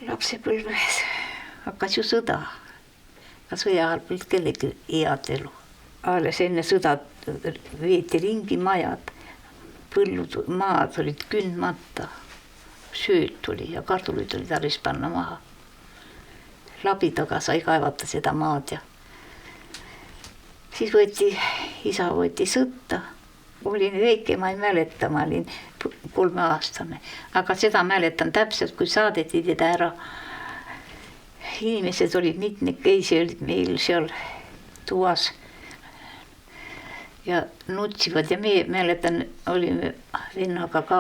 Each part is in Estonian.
Lapsepõlves hakkas ju sõda. Ka sõja ajal polnud kellegi head elu. Alles enne sõda veeti ringi majad, põllud, maad olid kündmata, sööt oli ja kartulit oli tarvis panna maha. Labi taga sai kaevata seda maad ja siis isa võeti sõtta. Olin väike, ma ei mäleta, ma olin 3-aastane, aga seda mäletan täpselt, kui saadeti teda ära. Inimesed olid mitmekesi, olid meil seal toas ja nutsivad ja me mäletan, olime vennaga ka.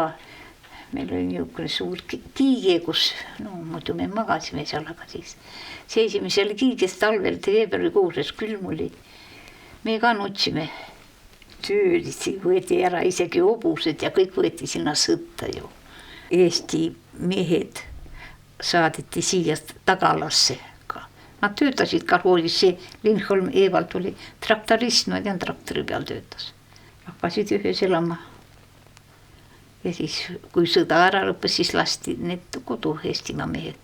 Meil oli niisugune suur kiige, kus muidu me magasime seal, aga siis seisime seal kiiges talvel veebruarikuus, külm oli. Me ka nutsime. Töölisi võeti ära, isegi hobused ja kõik võeti sinna sõtta ju. Eesti mehed saadeti siia tagalasse ka. Nad töötasid kolhoosis, see Lindholm Evald oli traktorist, ma tean, traktori peal töötas. Hakkasid ühes elama. Ja siis, kui sõda ära lõppes, siis lasti need kodu Eestimaa mehed.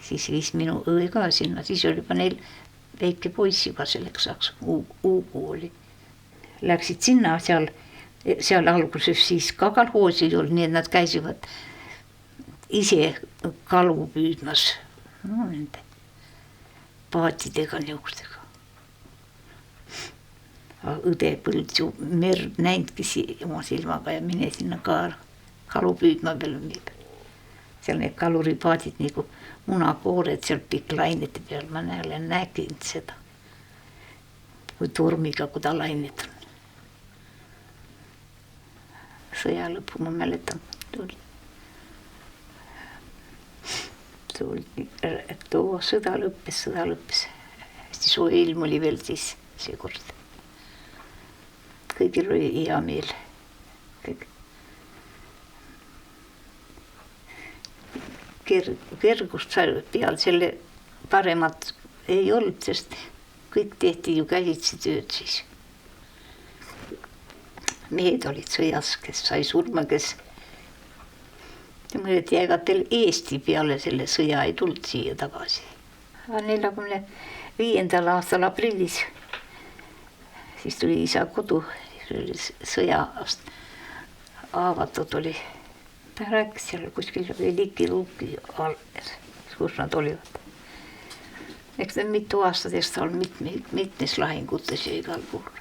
Siis viis minu õe ka sinna, siis oli juba neil väike poiss juba selleks saaks, Uugu oli. Läksid sinna seal alguses siis ka kolhoosi ei olnud, nii et nad käisivad ise kalu püüdmas. Nende paatidega niisugustega. Õde põld ju merd näinudki oma silmaga ja mine sinna ka kalu püüdma peale. Seal need kaluripaadid nagu munakoored seal pikk lainete peal, ma nägin seda. Kui tormiga, kui ta lainet on. Sõja lõpu ma mäletan, too sõda lõppes. Hästi soe ilm oli veel siis seekord. Kõigil oli hea meel. Kergust peal selle paremat ei olnud, sest kõik tehti ju käsitsi tööd siis. Mehed olid sõjas, kes sai surma, kes mõned jäivad veel Eesti peale selle sõja, ei tulnud siia tagasi. 45. aastal aprillis siis tuli isa kodu, sõjast haavatud oli. Ta rääkis seal kuskil Liki-Luki alles, kus nad olivad. Eks need mitu aastatest on mitmes lahingutes ja igal puhul.